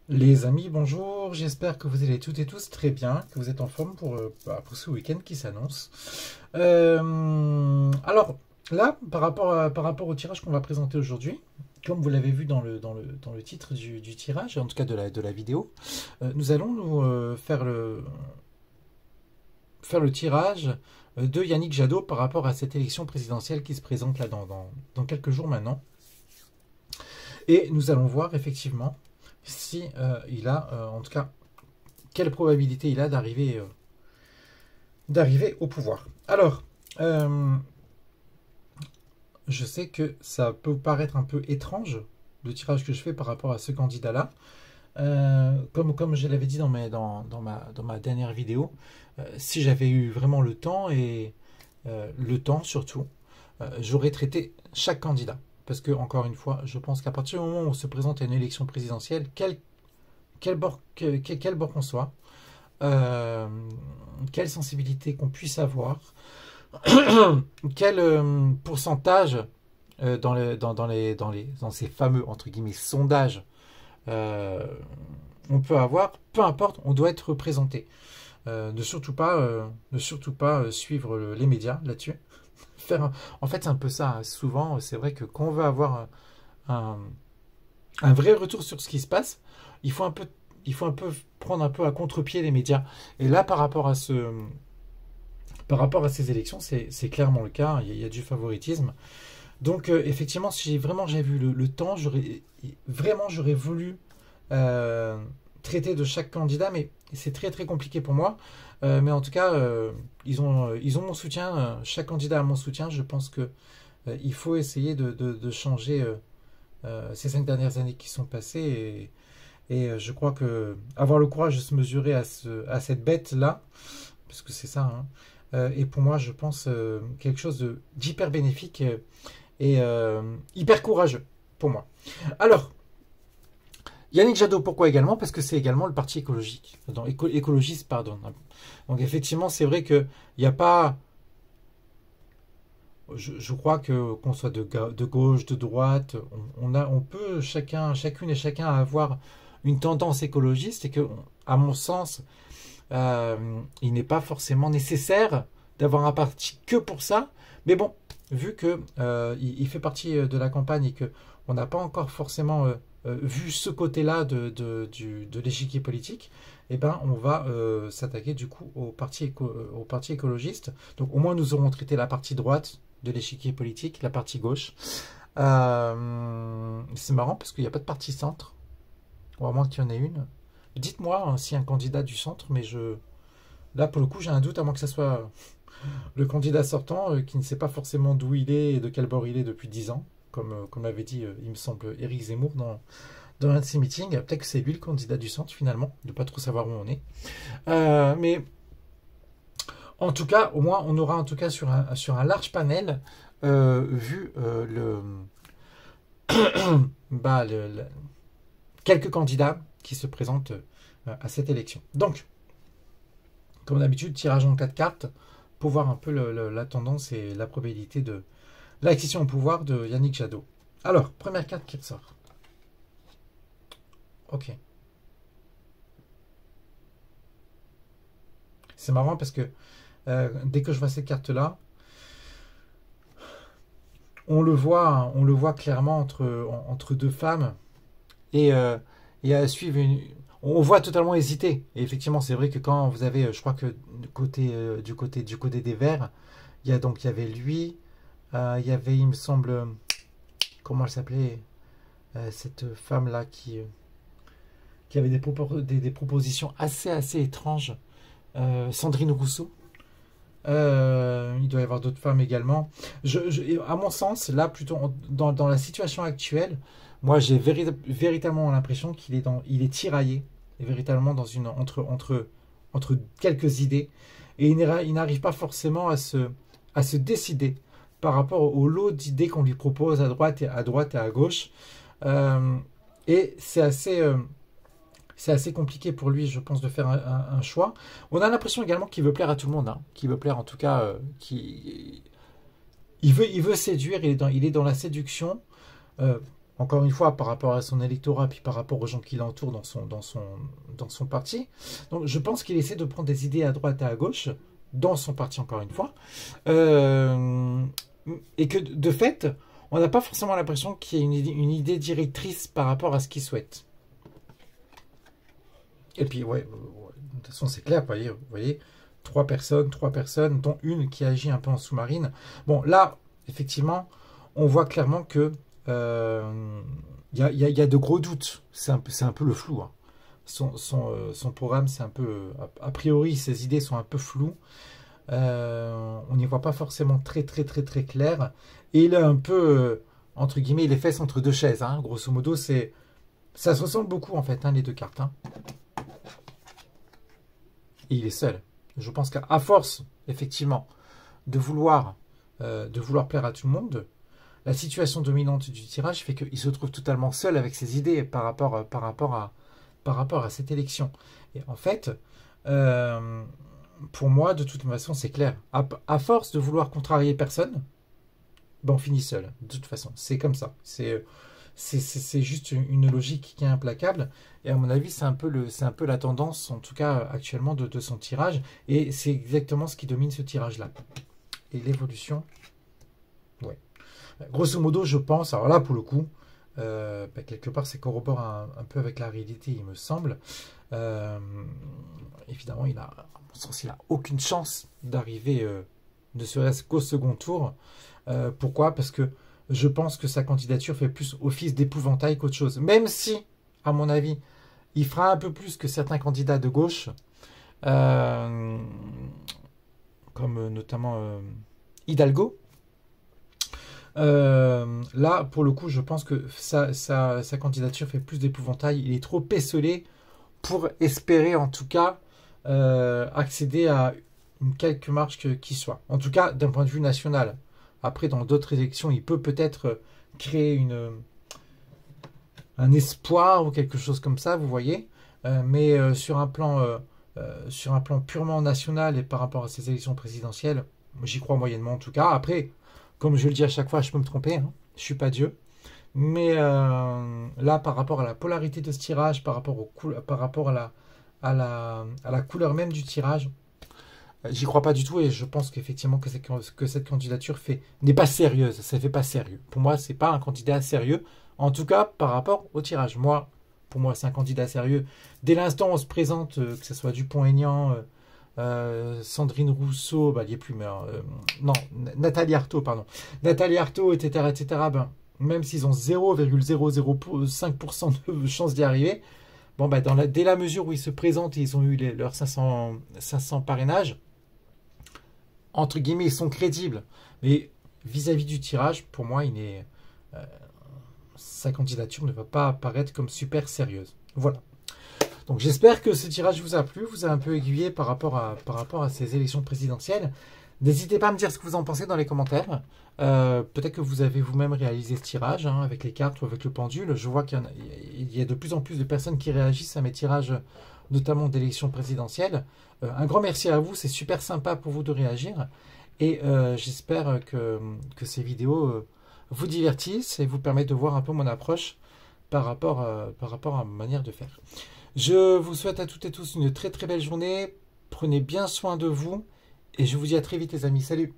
Les amis, bonjour, j'espère que vous allez toutes et tous très bien, que vous êtes en forme pour ce week-end qui s'annonce. Alors, là, par rapport au tirage qu'on va présenter aujourd'hui, comme vous l'avez vu dans le titre du tirage, en tout cas de la vidéo, nous allons faire le tirage de Yannick Jadot par rapport à cette élection présidentielle qui se présente là dans quelques jours maintenant. Et nous allons voir effectivement si il a, en tout cas, quelle probabilité il a d'arriver au pouvoir. Alors, je sais que ça peut paraître un peu étrange, le tirage que je fais par rapport à ce candidat-là. Comme je l'avais dit dans ma dernière vidéo, si j'avais eu vraiment le temps, et le temps surtout, j'aurais traité chaque candidat. Parce que, encore une fois, je pense qu'à partir du moment où on se présente à une élection présidentielle, quel bord qu'on soit, quelle sensibilité qu'on puisse avoir, quel pourcentage dans ces fameux, entre guillemets, sondages on peut avoir, peu importe, on doit être représenté. Ne surtout pas suivre les médias là-dessus. En fait, c'est un peu ça. Hein. Souvent, c'est vrai que quand on veut avoir un vrai retour sur ce qui se passe, il faut un peu prendre un peu à contre-pied les médias. Et là, par rapport à ces élections, c'est clairement le cas. Il y a du favoritisme. Donc, effectivement, si j'avais vu le temps, j'aurais voulu traiter de chaque candidat, mais c'est très très compliqué pour moi. Mais en tout cas, ils ont mon soutien. Chaque candidat a mon soutien. Je pense que il faut essayer de changer ces 5 dernières années qui sont passées. Et je crois que avoir le courage de se mesurer à cette bête-là, parce que c'est ça, hein, et pour moi, je pense quelque chose d'hyper bénéfique et hyper courageux pour moi. Alors, Yannick Jadot, pourquoi également? Parce que c'est également le parti écologiste, pardon. Donc effectivement, c'est vrai qu'il n'y a pas... Je crois qu'on soit de gauche, de droite, on peut chacune et chacun avoir une tendance écologiste, et que, à mon sens, il n'est pas forcément nécessaire d'avoir un parti que pour ça. Mais bon, vu que il fait partie de la campagne et que on n'a pas encore forcément vu ce côté-là de l'échiquier politique, eh ben, on va s'attaquer du coup au parti écologiste. Donc au moins nous aurons traité la partie droite de l'échiquier politique, la partie gauche. C'est marrant parce qu'il n'y a pas de parti centre, ou à moins qu'il y en ait une. Dites-moi hein, s'il y a un candidat du centre, mais là pour le coup j'ai un doute, à moins que ce soit le candidat sortant qui ne sait pas forcément d'où il est et de quel bord il est depuis 10 ans, comme avait dit, il me semble, Éric Zemmour dans un de ses meetings. Peut-être que c'est lui le candidat du centre finalement, de ne pas trop savoir où on est. Mais en tout cas, au moins, on aura en tout cas sur un large panel vu quelques candidats qui se présentent à cette élection. Donc, comme d'habitude, tirage en 4 cartes pour voir un peu la tendance et la probabilité de l'accession au pouvoir de Yannick Jadot. Alors, première carte qui ressort. Ok. C'est marrant parce que dès que je vois ces cartes-là, on le voit clairement entre deux femmes et à suivre on voit totalement hésiter. Et effectivement, c'est vrai que quand vous avez, je crois que du côté des Verts, il y avait lui, il y avait, il me semble, comment elle s'appelait, cette femme-là qui avait des propositions assez étranges, Sandrine Rousseau. Il doit y avoir d'autres femmes également. À mon sens, là, plutôt dans la situation actuelle, moi, j'ai véritablement l'impression il est tiraillé, véritablement entre quelques idées, et il n'arrive pas forcément à se décider par rapport au lot d'idées qu'on lui propose à droite et à gauche. Et c'est assez compliqué pour lui, je pense, de faire un choix. On a l'impression également qu'il veut plaire à tout le monde, hein, qu'il veut plaire en tout cas, il veut séduire, il est dans la séduction. encore une fois, par rapport à son électorat, puis par rapport aux gens qui l'entourent dans son parti. Donc je pense qu'il essaie de prendre des idées à droite et à gauche, dans son parti encore une fois, et que de fait, on n'a pas forcément l'impression qu'il y a une idée directrice par rapport à ce qu'il souhaite. Et puis, ouais, de toute façon, c'est clair, vous voyez, trois personnes, dont une qui agit un peu en sous-marine. Bon, là, effectivement, on voit clairement que y a de gros doutes. C'est un peu le flou. Hein. Son programme, c'est un peu... A priori, ses idées sont un peu floues. On n'y voit pas forcément très clair. Et il est un peu, entre guillemets, les fesses entre deux chaises. Hein. Grosso modo, ça se ressemble beaucoup, en fait, hein, les deux cartes. Hein. Et il est seul. Je pense qu'à force, effectivement, de vouloir plaire à tout le monde, la situation dominante du tirage fait qu'il se trouve totalement seul avec ses idées par rapport à cette élection. Et en fait, pour moi, de toute façon, c'est clair. À force de vouloir contrarier personne, ben on finit seul. De toute façon, c'est comme ça. C'est juste une logique qui est implacable. Et à mon avis, c'est un peu la tendance, en tout cas actuellement, de son tirage. Et c'est exactement ce qui domine ce tirage-là. Et l'évolution, ouais. Grosso modo, je pense, alors là, pour le coup, quelque part, ça corrobore un peu avec la réalité, il me semble. Évidemment, à mon sens, il n'a aucune chance d'arriver, ne serait-ce qu'au second tour. Pourquoi? Parce que je pense que sa candidature fait plus office d'épouvantail qu'autre chose. Même si, à mon avis, il fera un peu plus que certains candidats de gauche, comme notamment Hidalgo. Là, pour le coup, je pense que sa candidature fait plus d'épouvantail. Il est trop esselé pour espérer, en tout cas, accéder à une quelque marche qui soit. En tout cas, d'un point de vue national. Après, dans d'autres élections, il peut peut-être créer un espoir ou quelque chose comme ça, vous voyez. Mais sur un plan purement national et par rapport à ces élections présidentielles, j'y crois moyennement en tout cas. Après, comme je le dis à chaque fois, je peux me tromper, hein, je ne suis pas Dieu. Mais là, par rapport à la polarité de ce tirage, par rapport à la couleur même du tirage, j'y crois pas du tout et je pense qu'effectivement que cette candidature n'est pas sérieuse, ça fait pas sérieux. Pour moi, c'est pas un candidat sérieux, en tout cas par rapport au tirage. Pour moi, c'est un candidat sérieux. Dès l'instant où on se présente, que ce soit Dupont-Aignan, Sandrine Rousseau, il n'y est plus, mais non, Nathalie Arthaud, pardon. Nathalie Arthaud, etc., même s'ils ont 0,005% de chance d'y arriver, bon, dès la mesure où ils se présentent et ils ont eu leurs 500 parrainages, entre guillemets, ils sont crédibles. Mais vis-à-vis du tirage, pour moi, sa candidature ne va pas apparaître comme super sérieuse. Voilà. Donc j'espère que ce tirage vous a plu, vous a un peu aiguillé par rapport à ces élections présidentielles. N'hésitez pas à me dire ce que vous en pensez dans les commentaires. Peut-être que vous avez vous-même réalisé ce tirage avec les cartes ou avec le pendule. Je vois qu'il y a de plus en plus de personnes qui réagissent à mes tirages, notamment d'élections présidentielles. Un grand merci à vous, c'est super sympa pour vous de réagir. Et j'espère que ces vidéos vous divertissent et vous permettent de voir un peu mon approche par rapport à ma manière de faire. Je vous souhaite à toutes et tous une très belle journée. Prenez bien soin de vous. Et je vous dis à très vite les amis. Salut!